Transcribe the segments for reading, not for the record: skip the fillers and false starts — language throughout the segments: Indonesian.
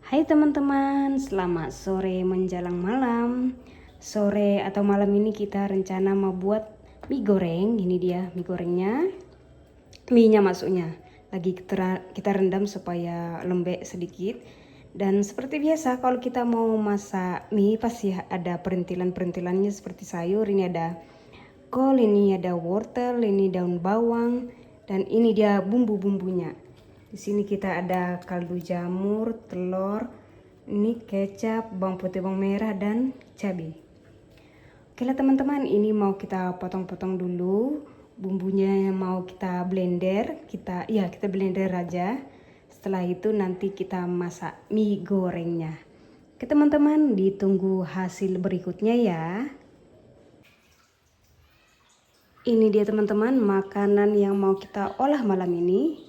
Hai teman-teman, selamat sore menjelang malam. Sore atau malam ini kita rencana mau buat mie goreng. Ini dia mie gorengnya. Mie-nya maksudnya. Lagi kita rendam supaya lembek sedikit. Dan seperti biasa kalau kita mau masak mie pasti ada perintilan-perintilannya seperti sayur. Ini ada kol, ini ada wortel, ini daun bawang, dan ini dia bumbu-bumbunya. Di sini kita ada kaldu jamur, telur, ini kecap, bawang putih, bawang merah, dan cabai. Oke lah teman-teman, ini mau kita potong-potong dulu. Bumbunya mau kita blender, kita blender aja. Setelah itu nanti kita masak mie gorengnya. Oke teman-teman, ditunggu hasil berikutnya ya. Ini dia teman-teman makanan yang mau kita olah malam ini.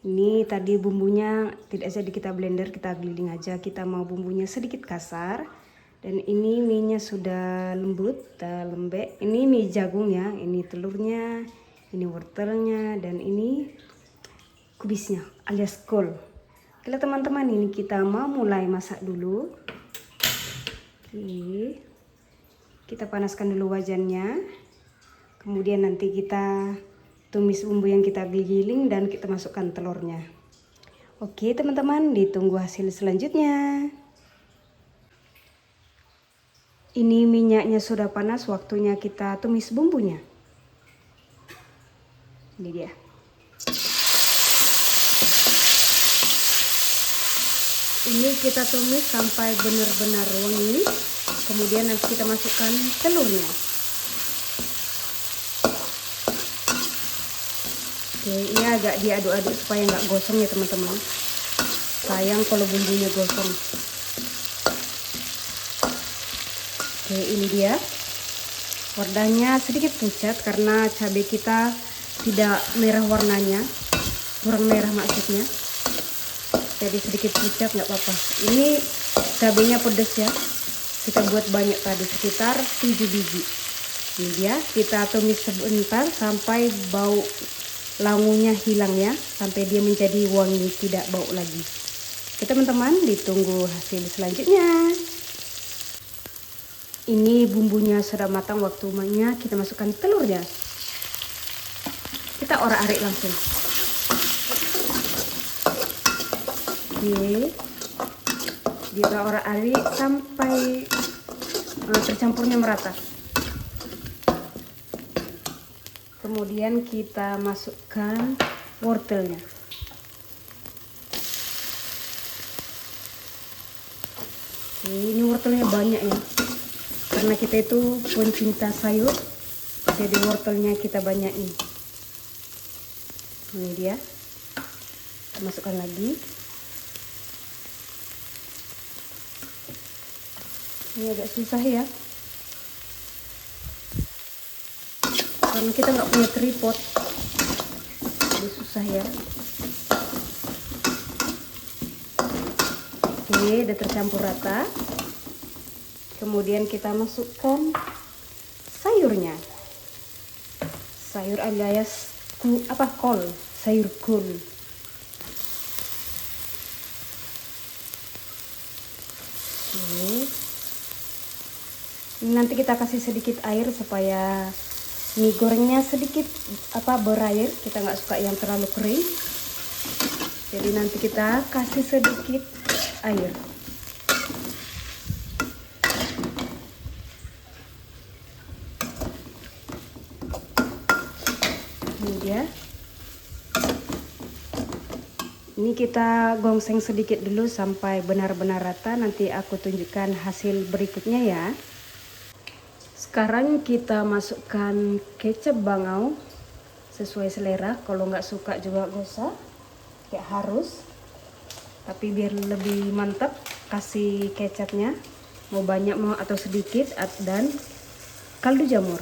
Ini tadi bumbunya tidak jadi kita blender, kita giling aja. Kita mau bumbunya sedikit kasar. Dan ini mie-nya sudah lembut, lembek. Ini mie jagung ya, ini telurnya, ini wortelnya, dan ini kubisnya alias kol. Oke teman-teman, ini kita mau mulai masak dulu. Oke. Kita panaskan dulu wajannya. Kemudian nanti kita tumis bumbu yang kita giling dan kita masukkan telurnya. Oke teman-teman, ditunggu hasil selanjutnya. Ini minyaknya sudah panas, waktunya kita tumis bumbunya. Ini dia. Ini kita tumis sampai benar-benar wangi. Kemudian nanti kita masukkan telurnya. Oke, ini agak diaduk-aduk supaya nggak gosong ya teman-teman. Sayang kalau bumbunya gosong. Oke, ini dia. Wardahnya sedikit pucat karena cabai kita tidak merah warnanya, kurang merah maksudnya. Jadi sedikit pucat nggak apa-apa. Ini cabainya pedas ya. Kita buat banyak tadi, sekitar 7 biji. Ini dia, kita tumis sebentar sampai bau langunya hilang ya, sampai dia menjadi wangi, tidak bau lagi. Oke teman-teman, ditunggu hasil selanjutnya. Ini bumbunya sudah matang, waktunya kita masukkan telurnya. Kita orak-arik langsung. Oke, kita orak-arik sampai tercampurnya merata. Kemudian kita masukkan wortelnya. Ini wortelnya banyak ya, karena kita itu pencinta sayur, jadi wortelnya kita banyakin. Ini dia, kita masukkan lagi. Ini agak susah ya, karena kita nggak punya tripod, jadi susah ya. Oke, udah tercampur rata. Kemudian kita masukkan sayurnya. Sayur alias kol, sayur kol. Oke. Nanti kita kasih sedikit air supaya mie gorengnya sedikit berair. Kita nggak suka yang terlalu kering, jadi nanti kita kasih sedikit air. Ini dia. Ini kita gongseng sedikit dulu sampai benar-benar rata. Nanti aku tunjukkan hasil berikutnya ya. Sekarang kita masukkan kecap bangau sesuai selera. Kalau nggak suka juga nggak usah, kayak harus. Tapi biar lebih mantap, kasih kecapnya. Mau banyak mau atau sedikit, dan kaldu jamur.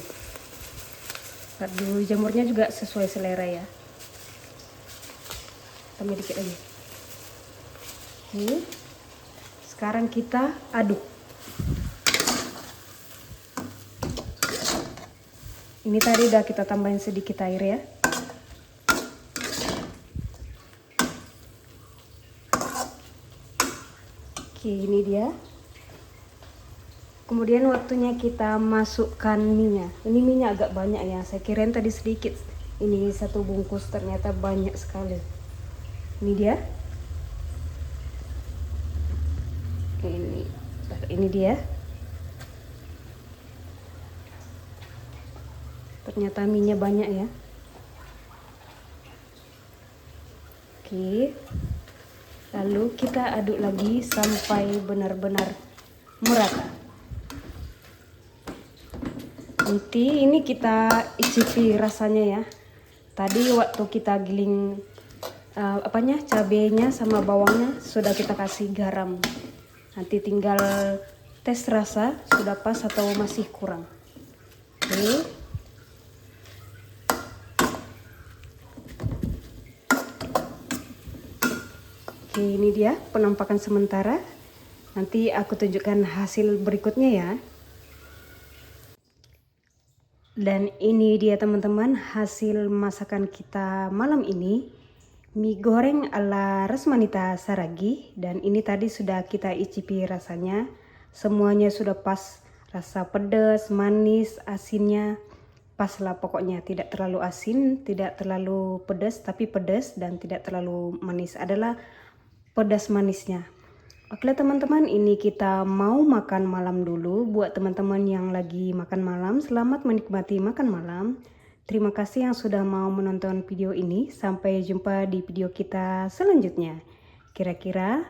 Kaldu jamurnya juga sesuai selera ya. Tambah dikit lagi. Oke. Sekarang kita aduk. Ini tadi udah kita tambahin sedikit air ya. Oke, ini dia. Kemudian waktunya kita masukkan minyak. Ini minyak agak banyak ya. Saya kirain tadi sedikit. Ini satu bungkus ternyata banyak sekali. Ini dia. Ini dia. Ternyata minyak banyak ya. Oke. Lalu kita aduk lagi sampai benar-benar merata. Nanti ini kita icipi rasanya ya. Tadi waktu kita giling cabenya sama bawangnya sudah kita kasih garam. Nanti tinggal tes rasa sudah pas atau masih kurang. Oke. Oke, ini dia penampakan sementara. Nanti aku tunjukkan hasil berikutnya ya. Dan ini dia teman-teman hasil masakan kita malam ini. Mie goreng ala Rasmanita Saragi. Dan ini tadi sudah kita icipi rasanya. Semuanya sudah pas. Rasa pedas, manis, asinnya pas lah pokoknya. Tidak terlalu asin, tidak terlalu pedas, tapi pedas dan tidak terlalu manis. Adalah pedas manisnya. Oke teman-teman, ini kita mau makan malam dulu. Buat teman-teman yang lagi makan malam, selamat menikmati makan malam. Terima kasih yang sudah mau menonton video ini. Sampai jumpa di video kita selanjutnya. Kira-kira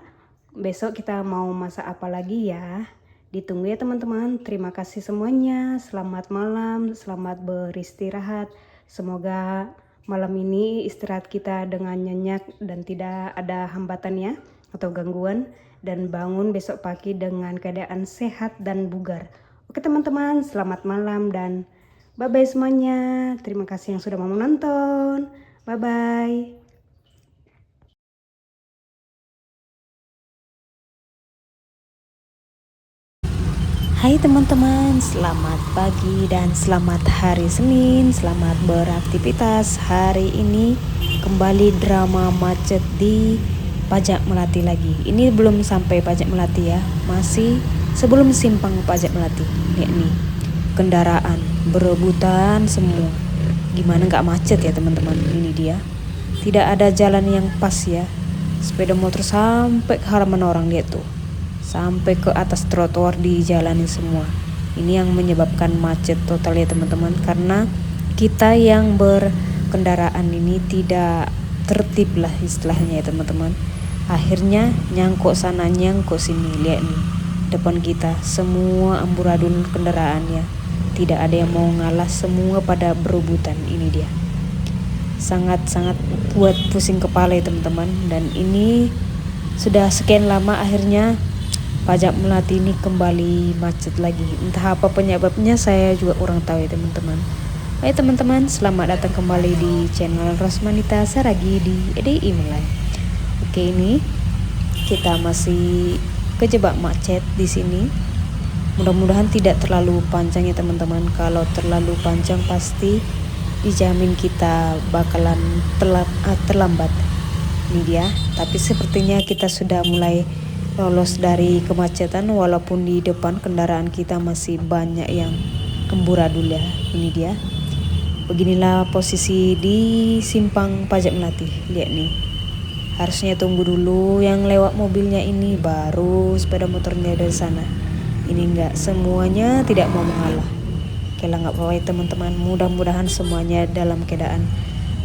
besok kita mau masak apa lagi ya? Ditunggu ya teman-teman. Terima kasih semuanya. Selamat malam, selamat beristirahat. Semoga malam ini istirahat kita dengan nyenyak dan tidak ada hambatan ya atau gangguan, dan bangun besok pagi dengan keadaan sehat dan bugar. Oke teman-teman, selamat malam dan bye-bye semuanya. Terima kasih yang sudah mau menonton. Bye-bye. Hai teman-teman, selamat pagi dan selamat hari Senin. Selamat beraktivitas. Hari ini kembali drama macet di Pajak Melati lagi. Ini belum sampai Pajak Melati ya, masih sebelum simpang Pajak Melati. Lihat nih, kendaraan berebutan semua. Gimana nggak macet ya teman-teman? Ini dia. Tidak ada jalan yang pas ya. Sepeda motor sampai ke halaman orang, lihat tuh. Sampai ke atas trotoar dijalanin semua. Ini yang menyebabkan macet total ya teman-teman, karena kita yang berkendaraan ini tidak tertib lah istilahnya ya teman-teman. Akhirnya nyangkut sana nyangkut sini. Lihat nih, depan kita semua amburadul kendaraan ya. Tidak ada yang mau ngalah, semua pada berebutan. Ini dia, sangat-sangat buat pusing kepala ya teman-teman. Dan ini sudah sekian lama akhirnya Pajak Melati ini kembali macet lagi. Entah apa penyebabnya, saya juga kurang tahu ya teman-teman. Baik teman-teman, selamat datang kembali di channel Rasmanita Saragi di EDI Mulai. Oke, ini kita masih kejebak macet di sini. Mudah-mudahan tidak terlalu panjang ya teman-teman. Kalau terlalu panjang pasti dijamin kita bakalan terlambat. Ini dia, tapi sepertinya kita sudah mulai lolos dari kemacetan, walaupun di depan kendaraan kita masih banyak yang amburadul ya. Ini dia. Beginilah posisi di simpang Pajak Melati. Lihat nih. Harusnya tunggu dulu yang lewat mobilnya ini, baru sepeda motornya dari sana. Ini enggak, semuanya tidak mau mengalah. Oke lah, nggak apa-apa teman-teman. Mudah-mudahan semuanya dalam keadaan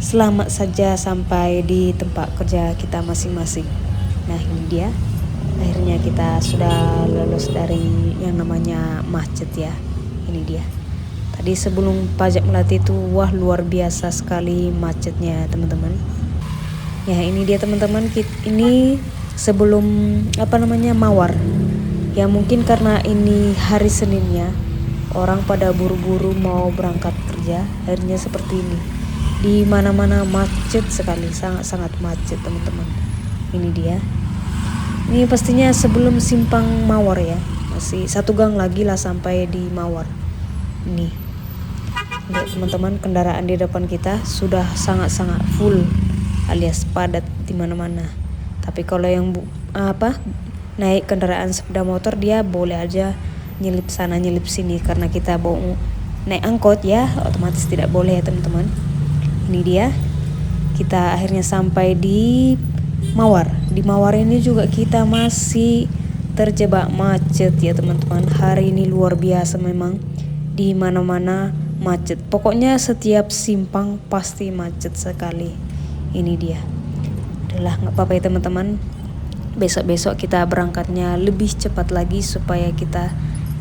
selamat saja sampai di tempat kerja kita masing-masing. Nah, ini dia. Akhirnya kita sudah lolos dari yang namanya macet ya. Ini dia. Tadi sebelum Pajak Melati itu wah luar biasa sekali macetnya teman-teman. Ya ini dia teman-teman, ini sebelum Mawar. Ya mungkin karena ini hari Seninnya, orang pada buru-buru mau berangkat kerja, akhirnya seperti ini. Di mana-mana macet sekali, sangat-sangat macet teman-teman. Ini dia. Ini pastinya sebelum simpang Mawar ya. Masih satu gang lagi lah sampai di Mawar. Ini. Lihat teman-teman, kendaraan di depan kita sudah sangat-sangat full alias padat di mana-mana. Tapi kalau yang naik kendaraan sepeda motor dia boleh aja nyelip sana nyelip sini. Karena kita bawa naik angkot ya, otomatis tidak boleh ya teman-teman. Ini dia, kita akhirnya sampai di Mawar. Di Mawar ini juga kita masih terjebak macet ya teman-teman. Hari ini luar biasa memang, di mana-mana macet. Pokoknya setiap simpang pasti macet sekali. Ini dia. Adalah nggak apa-apa ya teman-teman. Besok-besok kita berangkatnya lebih cepat lagi supaya kita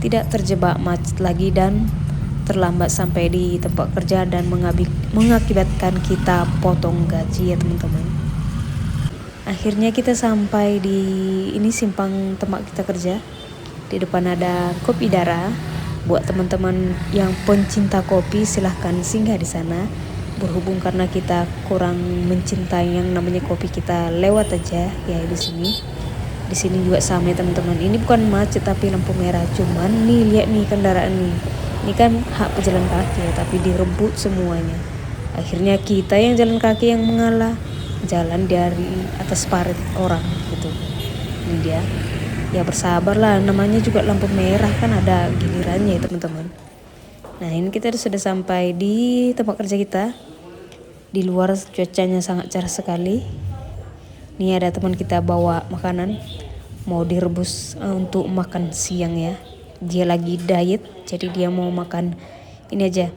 tidak terjebak macet lagi dan terlambat sampai di tempat kerja dan mengakibatkan kita potong gaji ya teman-teman. Akhirnya kita sampai di ini simpang tempat kita kerja. Di depan ada Kopi Dara. Buat teman-teman yang pencinta kopi silahkan singgah di sana. Berhubung karena kita kurang mencintai yang namanya kopi, kita lewat aja ya di sini. Di sini juga sama ya teman-teman. Ini bukan macet tapi lampu merah. Cuman nih lihat nih kendaraan nih. Ini kan hak pejalan kaki ya, tapi direbut semuanya. Akhirnya kita yang jalan kaki yang mengalah, jalan dari atas parit orang gitu. Ini dia. Ya bersabarlah, namanya juga lampu merah kan ada gilirannya ya teman-teman. Nah ini kita sudah sampai di tempat kerja kita. Di luar cuacanya sangat cerah sekali. Ini ada teman kita bawa makanan, mau direbus untuk makan siang ya. Dia lagi diet, jadi dia mau makan ini aja,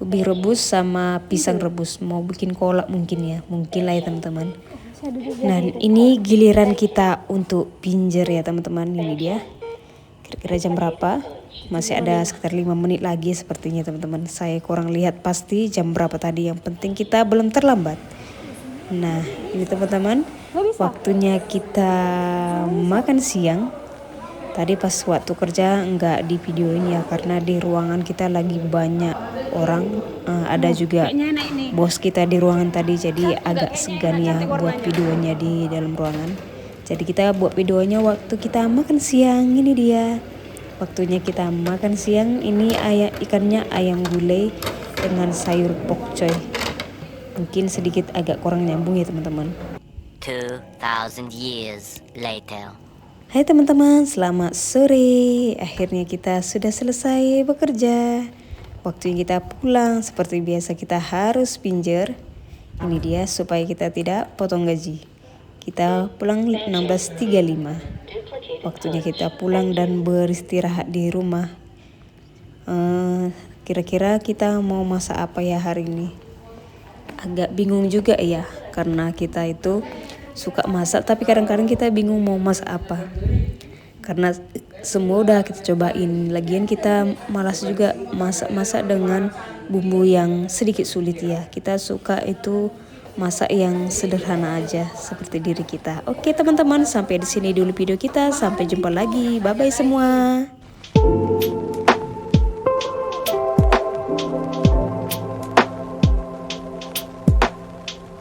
ubi rebus sama pisang rebus. Mau bikin kolak mungkin ya, mungkin lah ya teman-teman. Nah ini giliran kita untuk pinjer ya teman-teman. Ini dia. Kira-kira jam berapa? Masih ada sekitar 5 menit lagi sepertinya teman-teman. Saya kurang lihat pasti jam berapa tadi. Yang penting kita belum terlambat. Nah ini teman-teman, waktunya kita makan siang. Tadi pas waktu kerja enggak di videoin ya, karena di ruangan kita lagi banyak orang. Ada juga bos kita di ruangan tadi, jadi agak segan ya buat videonya di dalam ruangan. Jadi kita buat videonya waktu kita makan siang. Ini dia waktunya kita makan siang. Ini ikannya ayam gulai dengan sayur pokcoy. Mungkin sedikit agak kurang nyambung ya teman-teman. 2000 years later. Hai teman-teman, selamat sore. Akhirnya kita sudah selesai bekerja. Waktunya kita pulang. Seperti biasa kita harus pinjer. Ini dia supaya kita tidak potong gaji. Kita pulang 16.35. Waktunya kita pulang dan beristirahat di rumah. Kira-kira kita mau masak apa ya hari ini? Agak bingung juga ya, karena kita itu suka masak tapi kadang-kadang kita bingung mau masak apa. Karena semua udah kita cobain. Lagian kita malas juga masak-masak dengan bumbu yang sedikit sulit ya. Kita suka itu masak yang sederhana aja seperti diri kita. Oke teman-teman, sampai di sini dulu video kita. Sampai jumpa lagi. Bye bye semua.